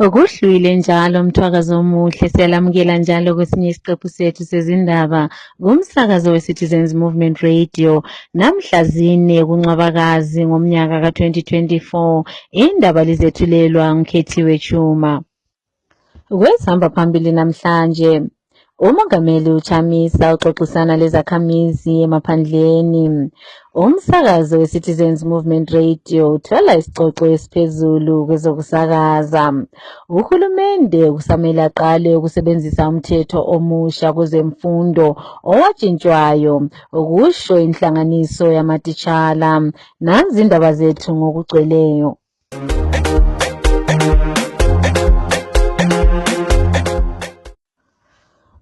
Okuhlwile njalo mthwakazo omuhle siyalamukela njalo kwesinye isiqephu sethu sezindaba kumsakazo we-Citizens Movement Radio namhla zine kuNcwabakazi ngomnyaka ka-2024 indaba lizethulelwa ngikhethiwe Chuma. Kwesihamba phambili namhlanje uMongameli uChamisa uxoxisana lezakhamizi emaphandleni. Umsakazo we-Citizens Movement Radio uthola isicoco esiphezulu kwezokusakaza. Uhulumende kusamele aqale ukusebenzisa umthetho omusha kwezemfundo owatshintshwayo okusho inhlanganiso yamatitshala. Nanzi indaba zethu ngokugcweleyo.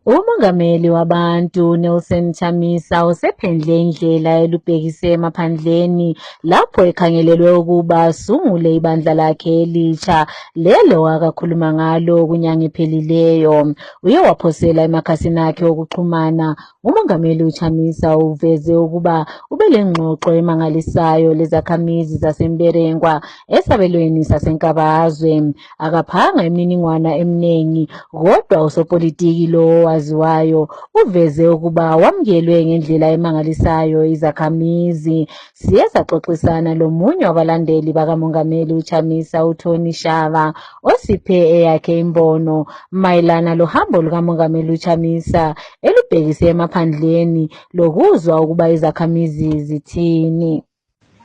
Umongameli wabantu Nelson Chamisa usephendle indlela elubhekise emaphandleni lapho ekhangelelwe ukuba asungule ibandla lakhe elisha lelo akakhuluma ngalo kunyanga ephelileyo. Uye waphosela emakhasini akhe okuxhumana. Umongameli uChamisa uveze ukuba ubelengxoxo emangalisayo lezakhamizi zaseMberengwa esabelweni saseNkabazwe. Akaphanga imininingwana eminingi kodwa usopolitiki lo waziwayo uveze ukuba wamukelwe ngendlela emangalisayo izakhamizi. Siye saxoxisana lomunye wabalandeli bakamongameli uChamisa uTony Shava osiphe eyakhe imbono mayelana lohambo lukamongameli uChamisa elubhekise emaphandleni lokuzwa ukuba izakhamizi zithini.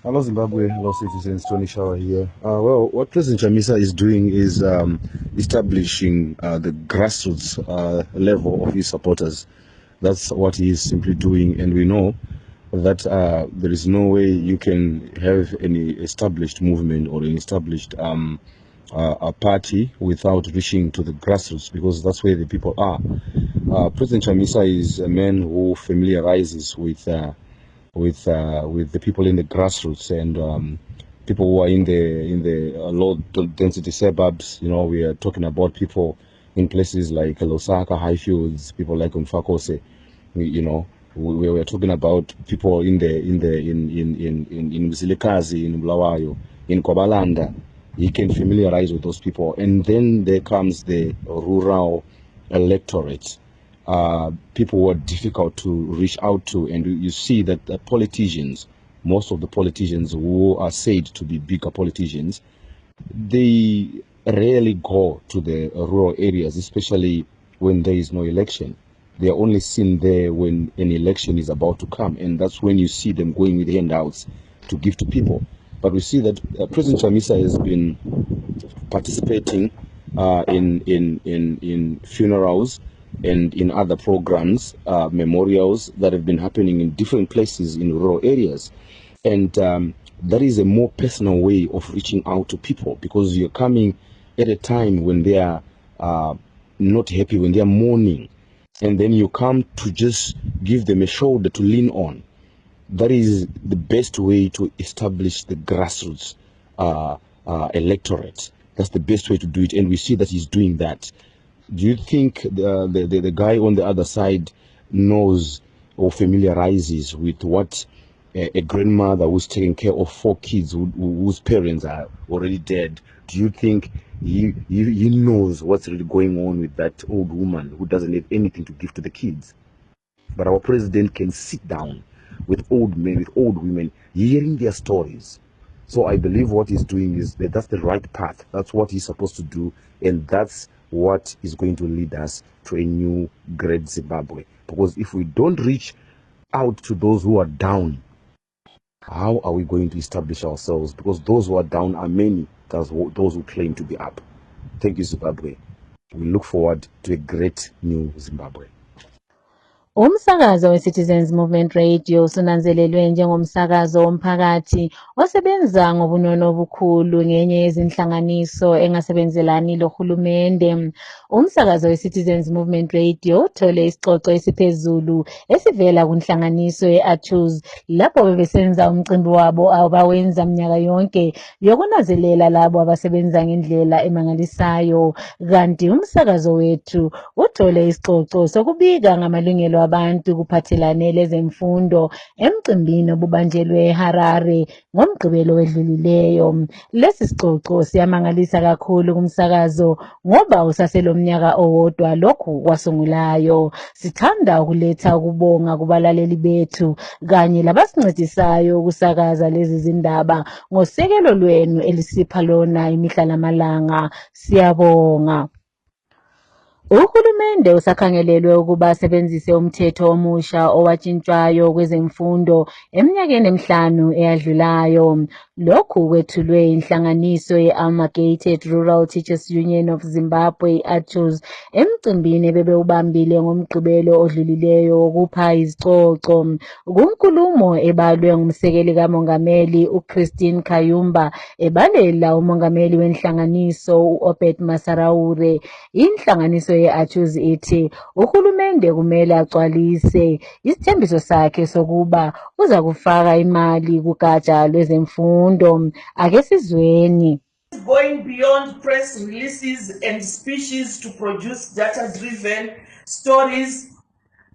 Hello Zimbabwe, hello citizens, Tony Shower here. Well, what President Chamisa is doing is establishing the grassroots level of his supporters. That's what he is simply doing, and we know that there is no way you can have any established movement or an established a party without reaching to the grassroots, because that's where the people are. President Chamisa is a man who familiarizes with the people in the grassroots and people who are in the low density suburbs. You know, we are talking about people in places like Lusaka, Highfields, people like Mfakose. You know, we were talking about people in Mzilikazi, in Bulawayo, in Kobalanda. He can familiarize with those people, and then there comes the rural electorate. People who are difficult to reach out to, and you see that the politicians, most of the politicians who are said to be bigger politicians, they rarely go to the rural areas, especially when there is no election. They are only seen there when an election is about to come, and that's when you see them going with handouts to give to people. But we see that President Chamisa has been participating in funerals and in other programs, memorials that have been happening in different places in rural areas. And that is a more personal way of reaching out to people, because you're coming at a time when they are not happy, when they are mourning, and then you come to just give them a shoulder to lean on. That is the best way to establish the grassroots electorate. That's the best way to do it, and we see that he's doing that. Do you think the guy on the other side knows or familiarizes with what a grandmother who's taking care of 4 kids whose parents are already dead? Do you think he knows what's really going on with that old woman who doesn't have anything to give to the kids? But our president can sit down with old men, with old women, hearing their stories. So I believe what he's doing is that's the right path. That's what he's supposed to do, and that's what is going to lead us to a new great Zimbabwe. Because if we don't reach out to those who are down, how are we going to establish ourselves? Because those who are down are many, those who claim to be up. Thank you, Zimbabwe. We look forward to a great new Zimbabwe. Umsakazo we-Citizens Movement Radio sunanzelelwe njengomsakazo womphakathi osebenza ngobunono obukhulu ngenye yezinhlanganiso engasebenzelani lohulumende. Umsakazo we-Citizens Movement Radio uthole isicoco esiphezulu esivela kunhlanganiso ye-ATUZ lapho bebesenza umcimbi wabo abawenza mnyaka yonke yokunazelela labo abasebenza ngendlela emangalisayo. Kanti umsakazo wethu uthole isicoco sokubika ngamalungelo wabantu kuphathelane lezemfundo emcimbini obubanjelwe eHarare ngoMgqibelo wedlulileyo. Lesi sicoco siyamangalisa kakhulu kumsakazo ngoba usaselomnyaka owodwa lokhu kwasungulayo. Sithanda ukuletha ukubonga kubalaleli bethu kanye labasincedisayo ukusakaza lezi zindaba ngosekelo lwenu elisipha lona imihla lamalanga. Siyabonga. Uhulumende usakhangelelwe ukuba asebenzise umthetho omusha owatshintshwayo kwezemfundo eminyakeni emihlanu eyadlulayo. Lokhu kwethulwe inhlanganiso ye-Amalgamated Rural Teachers Union of Zimbabwe, ATUZ, emcimbini ebebewubambile ngoMgqibelo odlulileyo wokupha izicoco. Kunkulumo ebalwe ngumsekeli kamongameli uChristine Kayumba ebalela umongameli wenhlanganiso u-Obed Masaraure. Inhlanganiso ye-ATUZ ithi uhulumende kumele agcwalise isithembiso sakhe sokuba uza kufaka imali kugatsha lwezemfundo. Ake sizweni. Going beyond press releases and speeches to produce data-driven stories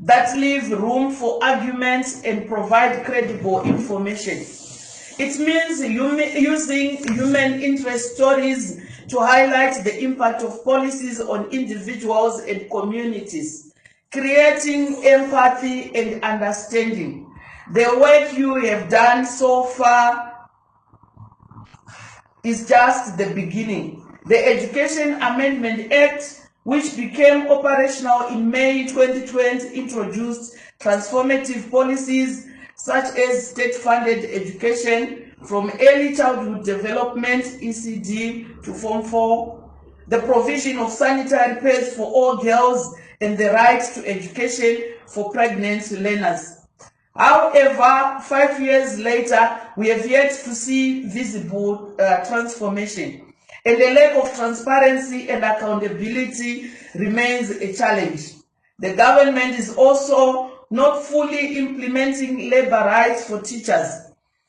that leave room for arguments and provide credible information. It means using human interest stories to highlight the impact of policies on individuals and communities, creating empathy and understanding. The work you have done so far is just the beginning. The Education Amendment Act, which became operational in May 2020, introduced transformative policies such as state-funded education from early childhood development, ECD, to Form 4, the provision of sanitary pads for all girls, and the right to education for pregnant learners. However, 5 years later, we have yet to see visible transformation, and the lack of transparency and accountability remains a challenge. The government is also not fully implementing labor rights for teachers,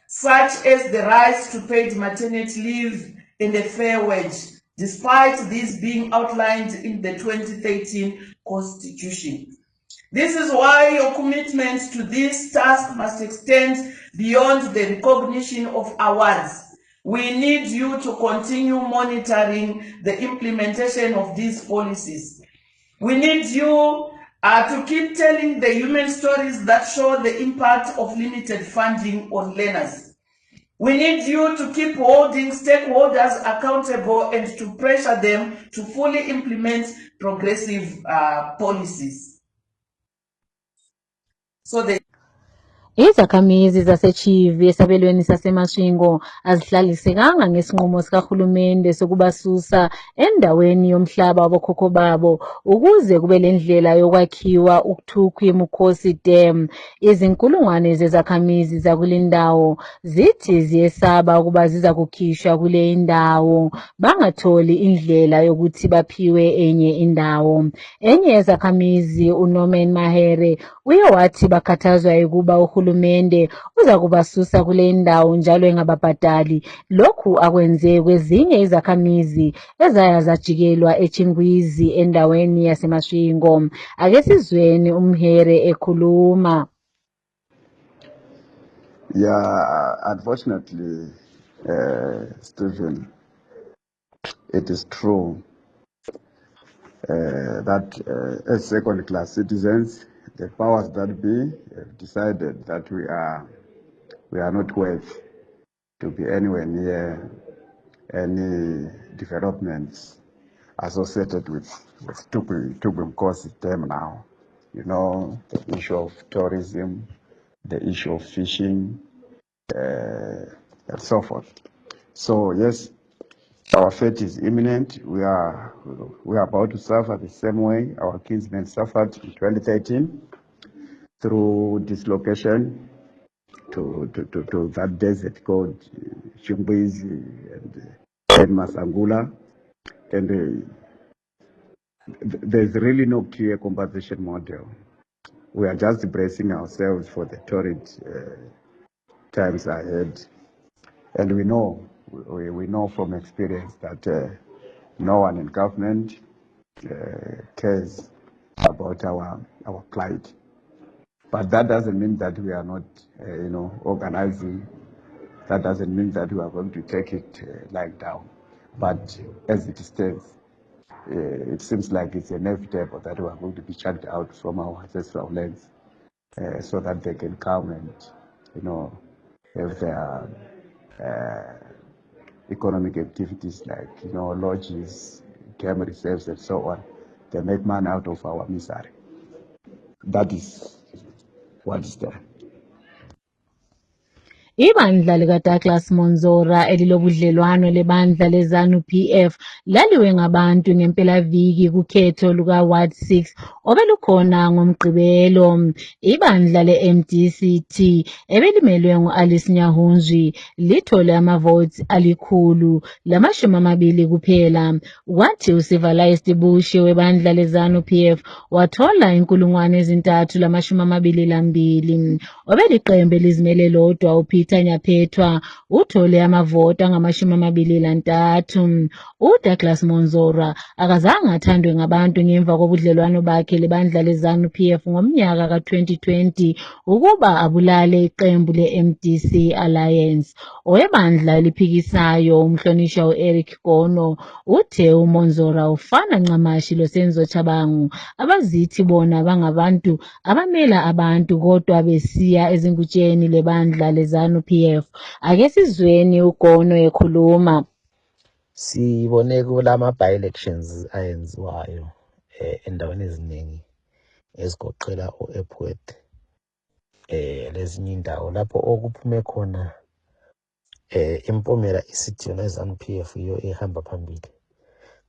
such as the right to paid maternity leave and a fair wage, despite these being outlined in the 2013 Constitution. This is why your commitment to this task must extend beyond the recognition of awards. We need you to continue monitoring the implementation of these policies. We need you to keep telling the human stories that show the impact of limited funding on learners. We need you to keep holding stakeholders accountable and to pressure them to fully implement progressive policies. So the Izakhamizi zaseChivi esabelweni saseMasvingo azihlalisekanga ngesinqumo sikahulumende sokubasusa endaweni yomhlaba wabokhokho babo ukuze kube lendlela yokwakhiwa uTukhwe Mkhosi Dam. Izinkulungwane zezakhamizi zakulindawo zithi ziyesaba ukuba ziza kukhishwa kule indawo bangatholi indlela yokuthi baphiwe enye indawo. Enye yezakhamizi uNorman Mahere uye wathi bakhathazwa ukuba uhulumende uza kubasusa kule indawo njalo engababhadali. Lokhu akwenze kwezinye izakhamizi ezaya zajikelwa eChingwizi endaweni yaseMasvingo. Ake sizweni uMhere ekhuluma. Yeah, unfortunately, Stephen, it is true that as second-class citizens, the powers that be have decided that we are not worth to be anywhere near any developments associated with Tukhwe Mkhosi Dam now. You know, the issue of tourism, the issue of fishing, and so forth. So yes, our fate is imminent. We are about to suffer the same way our kinsmen suffered in 2013 through dislocation to that desert called Chingwizi and Masangula, and there's really no clear compensation model. We are just bracing ourselves for the torrid times ahead, and we know from experience that no one in government cares about our plight. But that doesn't mean that we are not, organizing. That doesn't mean that we are going to take it lying down. But as it stands, it seems like it's inevitable that we are going to be chucked out from our ancestral lands so that they can come and, have their economic activities like, lodges, game reserves, and so on. They make money out of our misery. That is what is there. Ibandla likaDouglas Monzora elilobudlelwano lebandla leZANU-PF laliwe ngabantu ngempelaviki kukhetho luka-Ward 6 obelukhona ngoMgqibelo. Ibandla le-MDCT ebelimelwe ngu-Alice Nyahunzwi lithole amavoti ali-120 kuphela, kwathi uSivalise Bushe webandla leZANU-PF wathola 322. Obeliqembu elizimele lodwa uPeter Nyaphethwa uthole amavoti angama-23. uDouglas Monzora akazange athandwe ngabantu ngemva kobudlelwano bakhe lebandla leZANU-PF ngomnyaka ka-2020 ukuba abulale iqembu le-MDC Alliance. Owebandla eliphikisayo umhlonishwa u-Eric Gono uthe uMonzora ufana ncamashi loSenzo Chabangu abazithi bona bangabantu abamela abantu kodwa besiya ezingutsheni lebandla leZANU-PF. Ake sizweni uGono ekhuluma. Sibone kulama by-elections ayenziwayo endaweni eziningi ezigoqela uEpworth lezinye indawo lapho okuphume khona impumela isithi yona iZANU-PF iyo ehamba phambili.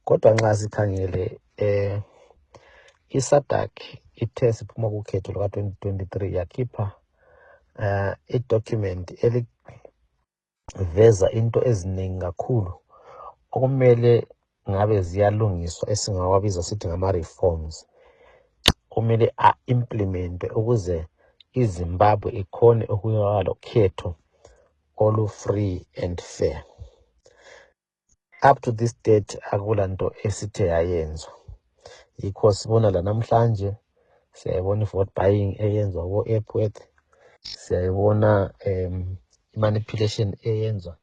Kodwa nxa sikhangele iSADC ithe siphuma kukhetho luka-2023 yakhipha idocument eliveza into eziningi kakhulu okumele ngabe ziyalungiswa esingawabiza sithi ngama-reforms kumele a-implemente ukuze iZimbabwe ikhone ukuba lokhetho olu-free and fair. Up to this date akulanto esithe yayenzwa, yikho sibona la namhlanje siyayibona i-vote buying eyenzwa ko-Epworth, siyayibona i-manipulation eyenzwa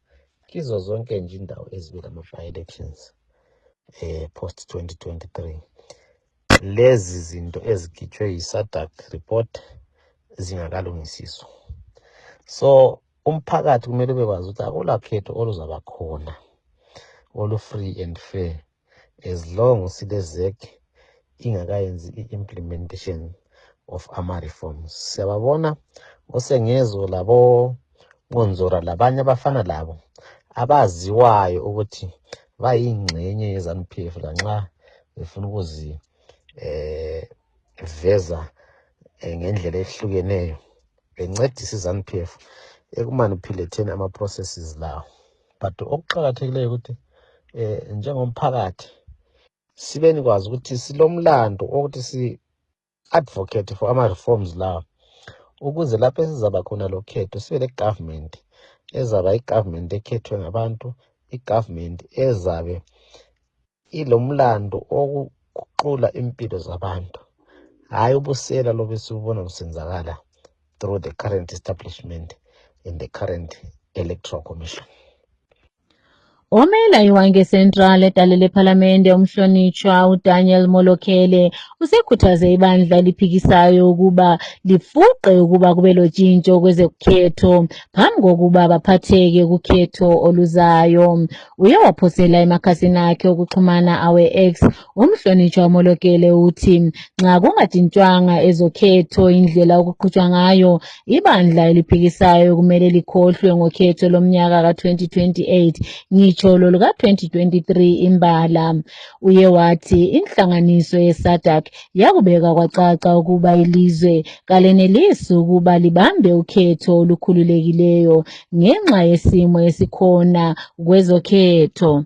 kizo zonke nje indawo ezibela ama-by-elections post 2023. Lezi zinto ezikhitshwe yi-SADC report zingakalungisiswa. So umphakathi kumele bekwazi ukuthi akulakhetho oluzaba khona olu-free and fair as long silezek ingakayenzi i-implementation of ama-reforms. Siyababona osengezo labo Monzora labanye abafana labo abaziwayo ukuthi bayingxenye yeZANU-PF lanxa befuna ukuzi veza ngendlela ehlukeneyo bencedisa iZANU-PF ekumanipulating ama-processes lawo. But okuqakathekileyo ukuthi njengomphakathi sibeni kwazi ukuthi silomlando ukuthi si-advocate for ama-reforms lawo ukuze lapho esizaba khona lokhetho sibe le-government ezaba i-government ekhethwe ngabantu, i-government ezabe ilomlando okuguqula impilo zabantu, hayi ubusela lobu esibona busenzakala through the current establishment in the current electoral commission. Omela iWange Central edale lephalamende umhlonitshwa uDaniel Molokele usekhuthaze ibandla eliphikisayo ukuba lifuqe ukuba kube lotshintsho kwezokhetho phambi kokuba baphatheke kukhetho oluzayo. Uye waphosela emakhasini akhe okuxhumana awe-X umhlonitshwa Molokele uthi nxa kungatshintshwanga ezokhetho indlela okuqhutshwa ngayo ibandla eliphikisayo kumele likhohlwe ngokhetho lomnyaka ka-2028 ngitsho lo luka-2023 imbala. Uye wathi inhlanganiso ye-SADC yakubeka kwacaca ukuba ilizwe kalenelisi ukuba libambe ukhetho olukhululekileyo ngenxa yesimo esikhona kwezokhetho.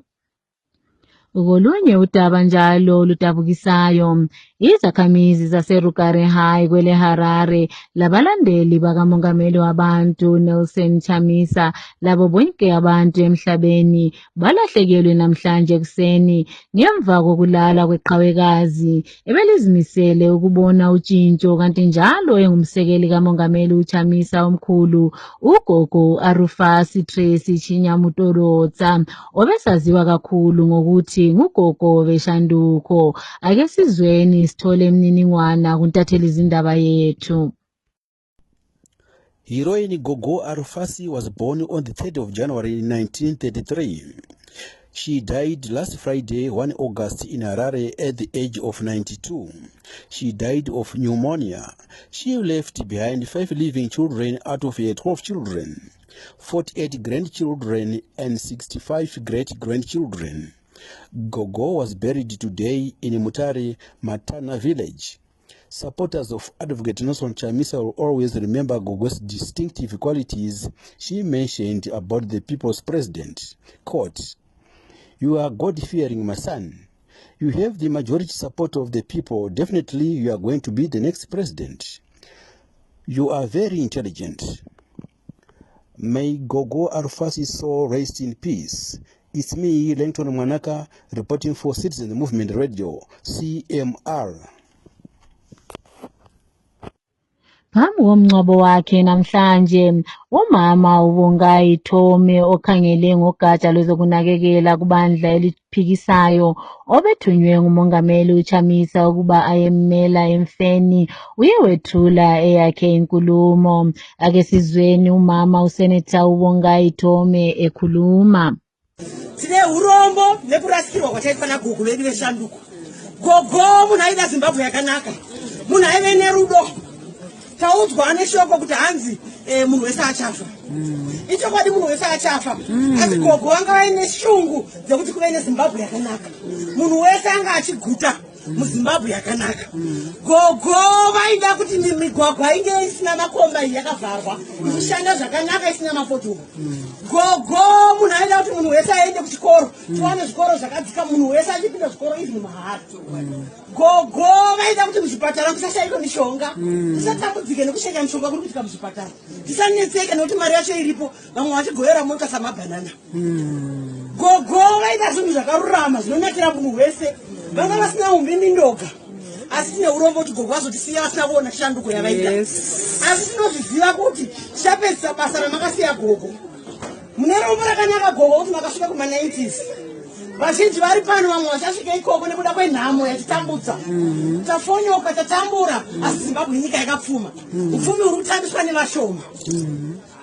Kolunye udaba njalo ludabukisayo, izakhamizi zaseRugare High kwele Harare labalandeli bakamongameli wabantu Nelson Chamisa labo bonke abantu emhlabeni balahlekelwe namhlanje ekuseni ngemva kokulala kweqhawekazi ebelizimisele ukubona utshintsho kanti njalo engumsekeli kamongameli uChamisa omkhulu ugogo Arufasi Tracy Chinyamutolotsa obesaziwa kakhulu ngokuthi ngugogo beshanduko. Ake sizweni sithole imininingwana kuntatheli izindaba yethu. Heroine Gogo Arufasi was born on the 3rd of January 1933. She died last Friday, 1 August in Harare at the age of 92. She died of pneumonia. She left behind 5 living children out of her 12 children, 48 grandchildren and 65 great-grandchildren. Gogo was buried today in Mutare Matana village. Supporters of Advocate Nelson Chamisa will always remember Gogo's distinctive qualities she mentioned about the people's president. Quote, "You are God-fearing, my son. You have the majority support of the people. Definitely you are going to be the next president. You are very intelligent. May Gogo Arufasi's soul rest in peace." It's me, Langton Mwanaka, reporting for Citizen Movement Radio, CMR. Phambi komngcwabo wakhe namhlanje umama uBongayi Thome okhangele ngogatsha lwezokunakekela kubandla eliphikisayo obethunywe ngumongameli uChamisa ukuba ayemmela emfeni uye wethula eyakhe inkulumo. Ake sizweni umama uSenator uBongayi Thome ekhuluma. Tine urombo nepurasikirwa kwataitwa Gogo vedu veshanduko. Gogo munhu aida Zimbabwe yakanaka, munhu aive nerudo. Taudzwa ane shoko kuti hanzi munhu wese achafa. Ichokwadi munhu wese achafa. Asi Gogo anga vaine shungu dzekuti kuve neZimbabwe yakanaka. Munhu wese anga achiguta muZimbabwe yakanaka. Gogo vaida kuti migwagwa inge isina makomba yakavharwa, ichishanda zvakanaka isina mafotoro. Gogo munhu aida kuti munhu wese aende kuchikoro, tiwane zvikoro zvakadzika, munhu wese achipinda zvikoro izvi mahara. Gogo vaida kuti muzvipatara kusashayikwa mishonga, tisatambudzike nekushaya mishonga kuri kuitika muzvipatara, tisanetseke nekuti mari yacho iripo, vamwe vachigoyera mota samabhanana. Gogo vaida zvinhu zvakarurama zvinonakira munhu wese, vanga vasina umbindi ndoga. Asi tine urombo kuti Gogo azotisiya vasina kuona shanduko yavaita. Asi tinozviziva kuti tichapedzisa basa ramakasiya Gogo. Mune rombo rakanaka Gogo kuti makasvika kuma-90s. Vazhinji vari pano vamwe vachasvika ikoko nekuda kwenhamo yatitambudza. Tafonyoka tatambura, asi Zimbabwe nyika yakapfuma. Upfumi huri kutambiswa nevashoma.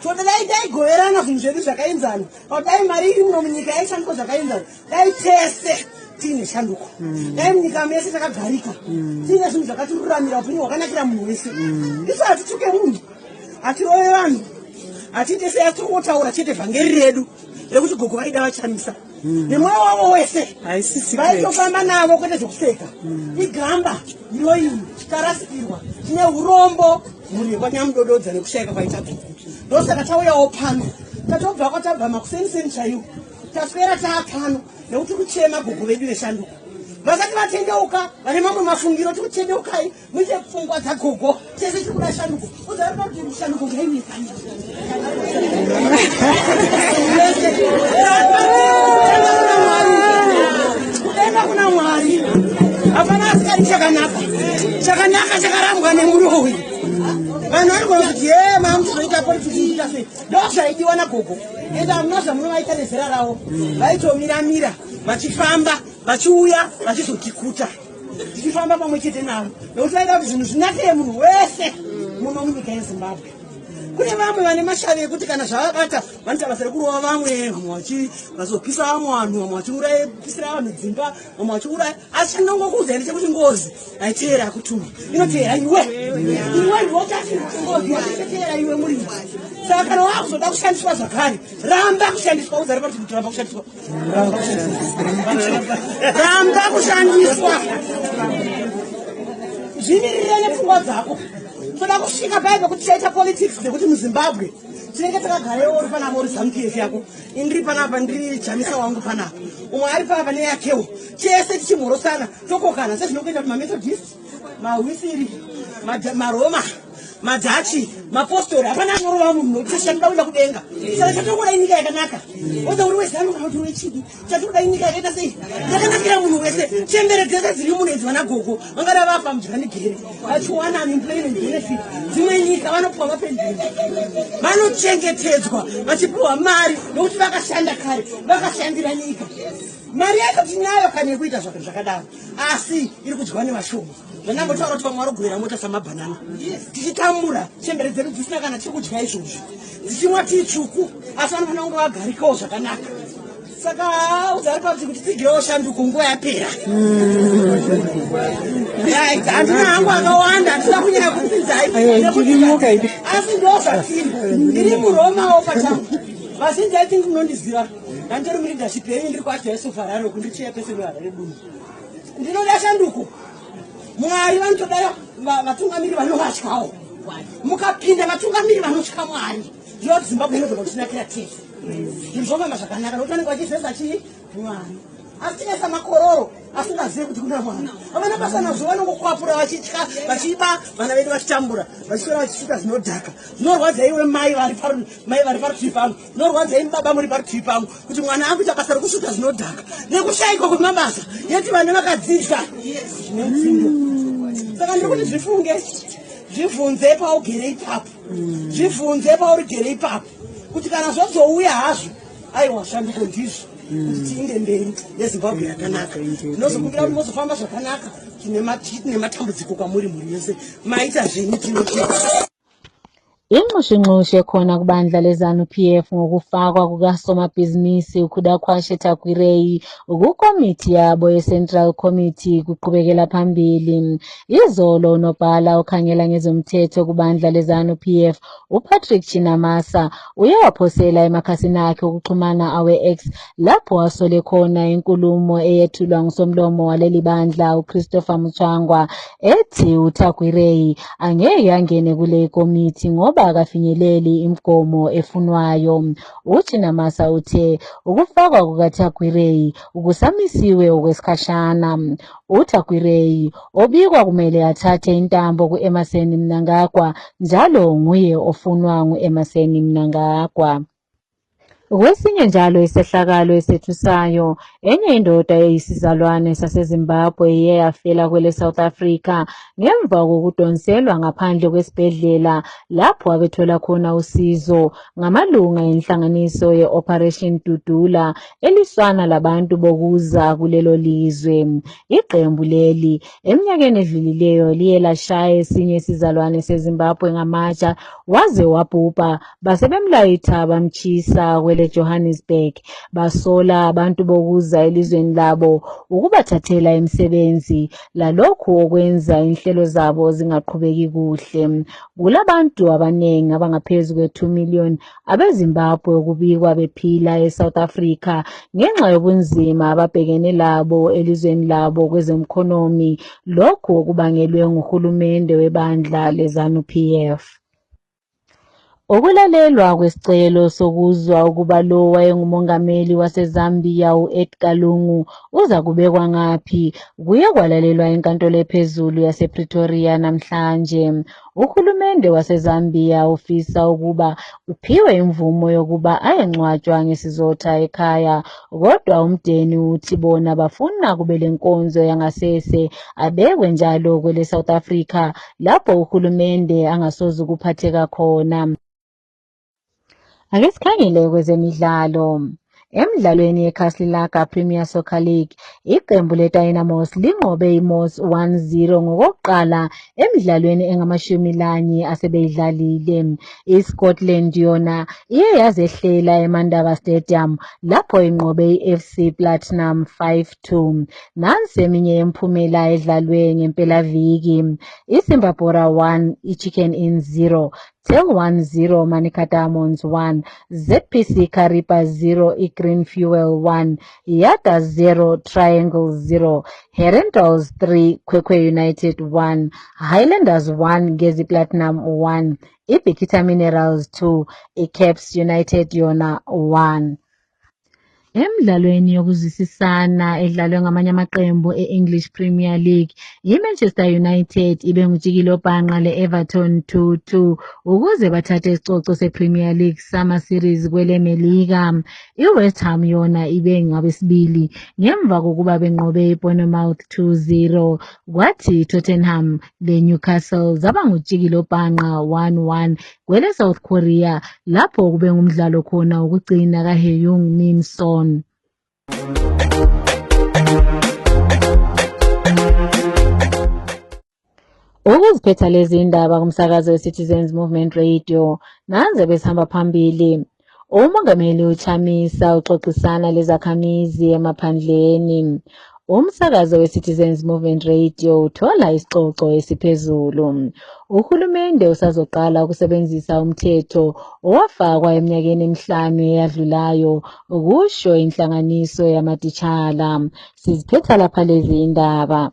Toda dai goverana zvinhu zvedu zvakaenzana. Dai mari iri muno munyika yaishandiswa zvakaenzana. Dai tese tine shanduko. Dai munyika mese takagarika. Tine zvinhu zvakatiruramira upenyu hwakanakira munhu wese. Isu hatituke munhu. Hatirove vanhu. Hatite seya tiri kutaura chete vhangeri redu rekuti Gogo vaida vaChamisa. Nemwoyo wavo wese vaitofamba navo kwete zvokuseka. Igamba ndiro iyi tarasikirwa. Tine urombo huri kwanyamudododza nekushayika kwaita Gogo. Ndosaka tauyawo pano. Tatobva kwatabva makuseni chaiwo. Taswera taatano nekuti kuchema Gogo vedu veshanduko. Vasati vatendeuka, vane mamwe mafungiro tikutendeukai, muite pfungwa dzaGogo, tese tiri kuda shanduko. Uzaona kuti shanduko ngaiuye kanyi. Kuenda kuna Mwari. Hapana asikari chakanaka. Chakanaka chakarambwa nemurowi. Vanhu vari kuona kuti mamuzoita politiki ita sei. Ndozvaidiwa naGogo. Enda munozva munovaita nezera ravo. Vaitomira vachifamba, vachiuya, vachizotikuta. Tichifamba pamwe chete navo. Nokuti vaida kuti zvinhu zvinakire munhu wese muno munyika yeZimbabwe. Kune vamwe vane mashavi ekuti kana zvavabata vanoita basa rekurova vamwe, vamwe vazopisa vamwe vanhu, vamwe vachiurayipisira vanhu dzimba, vamwe vachiuraya. Asi chandinongokuudza ende chekuti ngozi haiteera yakutuma. Inoteera iwe ndotati ngozi yaiteera iwe muri. Saka kana wakuzoda kushandiswa zvakare, ramba kushandiswa. Uzari pati kuti ramba kushandiswa. Ramba kushandiswa. Zvimirire nepfungwa dzako. Toda kusvika paipo kuti chaita politics dzekuti muZimbabwe tinenge takagarewo uri panapa uri ZANU-PF yako indiri panapa ndiri Jamisa wangu panapa umwe ari panapa neyakewo chese tichimhorosana tokokana sezvinokuita kuti mamethodist mawisiri maroma madhachi mapostori hapana anorova munhu toshanda kuda kudenga saka chatinokuda inyika yakanaka oza uri wezanu kana kuti wechidi chatinoda inyika yakaita sei yakanakira munhu wese chembere dzese dziri muno idzi vana gogo vangada vafa mudzvanigere vachiwana unemployment benefit dzimwe nyika vanopiwa mapenzeni vanochengetedzwa vachipiwa mari nokuti vakashanda kare vakashandira nyika mari yacho tinayo kana yekuita zvake zvakadaro asi iri kudyiwa nevashoma zvanambotaura kuti vamwe varogwera mota samabhanana tichitambura chembere dzedu dzisina kana tiri kudya izvozvi dzichimwa tii tsvuku asi vanofanira kunge vagarikawo zvakanaka saka uzari pakuti kuti tigirewo shanduko nguva yapera handina hangu akawanda handina kunyanya kupinzai asi ndo zvatiri ndiri muromawo pachangu vazhinji I think munondiziva handiri muleadership yenyu ndiri kuadhaisa fararo kundicheyapeseni harare dunhu ndinoda shanduko Mwari vanotoda vatungamiri vanovatyawo mukapinda vatungamiri vanotya Mwari ndinoti Zimbabwe inogona kutinakira tese zvinhu zvofamba zvakanaka nokuti vanenge vachizeza chii Mwari asi tinesa makororo asingazivi kuti kuna Mwari havana basa nazvo vanongokwapura vachitya vachiba vana vedu vachitambura vachitora vachisvika zvinodhaka zvinorwadza iwe mai vari parutivi pangu zvinorwadza imi baba muri parutivi pangu kuti mwana akuita basa rekusvika zvinodhaka nekushayikwa kwemabasa yeti vana vakadzidya zvine mutsindo saka ndiri kuti zvifunge zvibvunze paugere ipapo zvibvunze paurigere ipapo kuti kana zvozouya hazvo aiwa shanduko ndizvo kuti tiinde mberi yeZimbabwe yakanaka ndinozokumbira kuti mozofamba zvakanaka tine matambudziko kwamuri mhuri yese maita zvenyu tinocheka Inxushunxushe khona kubandla leZANU-PF ngokufakwa kukasomabhizinisi uKhudakhwashe Takwirei kukomiti yabo ye-Central Committee kuqhubekela phambili. Izolo unobhala okhangela ngezomthetho kubandla leZANU-PF uPatrick Chinamasa uye waphosela emakhasini akhe okuxhumana awe-X lapho wasole khona inkulumo eyethulwa ngusomlomo waleli bandla uChristopher Muchwangwa ethi uTakwirei angeke angene kule komiti ngoba akafinyeleli imigomo efunwayo. UChinamasa uthe ukufakwa kukaTakwirei ukusamisiwe okwesikhashana. uTakwirei obikwa kumele athathe intambo ku-Emmerson Mnangagwa njalo nguye ofunwa ngu-Emmerson Mnangagwa. Kwesinye njalo isehlakalo esethusayo enye indoda eyisizalwane saseZimbabwe iye yafela kwele South Africa ngemva kokudonselwa ngaphandle kwesibhedlela lapho abethola khona usizo ngamalunga enhlanganiso ye-Operation Dudula eliswana labantu bokuza kulelo lizwe. Iqembu leli eminyakeni edlulileyo liye lashaya esinye isizalwane seZimbabwe ngamatsha waze wabhubha basebemlayitha bamchisa Johannesburg basola abantu bokuza elizweni labo ukubathathela imisebenzi lalokhu okwenza inhlelo zabo zingaqhubeki kuhle. Kulabantu abanengi abangaphezu kwe-2 million abeZimbabwe ukubikwa bephila eSouth Africa ngenxa yobunzima ababhekene labo elizweni labo kwezemkhonomi lokhu okubangelwe nguhulumende webandla leZANU-PF. Okulalelwa kwesicelo sokuzwa ukuba lo wayengumongameli waseZambia u-Edgar Lungu uza kubekwa ngaphi kuye kwalalelwa enkantolo ephezulu yasePretoria namhlanje. Uhulumende waseZambia ufisa ukuba uphiwe imvumo yokuba ayengcwatshwa ngesizotha ekhaya kodwa umdeni uthi bona bafuna kube lenkonzo yangasese abekwe njalo kwele South Africa lapho uhulumende angasoze ukuphatheka khona. Ake sikhangele kwezemidlalo. Emidlalweni yeCastlelaga Premier Soccer League, iqembu leDynamos linqobe iMoss 1-0 ngokokuqala emidlalweni engamashumi asebeyidlalile. IScotland yona iye yazehlela eMandaba Stadium lapho inqobe iFC Platinum 5-2. Nansi eminye yemphumela edlalwe ngempelaviki. iSimbabora 1, iChicken Inn 0. Tel 1-0 Manica Diamonds 1, ZPC Karipa 0, Green Fuel 1, Yata 0, Triangle 0, Herentals 3, Kwekwe United 1, Highlanders 1, Gezi Platinum 1, Ibikita Minerals 2, Caps United yona 1. Emidlalweni yokuzwisisana edlalwe ngamanye amaqembu e-English Premier League, iManchester United ibe ngujikelo bhanqa le-Everton 2-2 ukuze bathathe isicoco se-Premier League Summer Series kweleMelika. I-West Ham yona ibe ngabesibili ngemva kokuba benqobe iBournemouth 2-0, kwathi Tottenham le-Newcastle zaba ngujikelo bhanqa 1-1 kwele-South Korea lapho kube ngumdlalo khona ukugcina kaHeung Min Son. Ukuziphetha lezi indaba kumsakazo we-Citizens Movement Radio, nanze besihamba phambili. Umongameli uChamisa uxoxisana lezakhamizi emaphandleni. Umsakazo we-Citizens Movement Radio uthola isixoxo esiphezulu. Uhulumende usazoqala ukusebenzisa umthetho owafakwa eminyakeni emihlanu eyadlulayo ukusho inhlanganiso yamatitshala. Siziphetha lapha lezi indaba.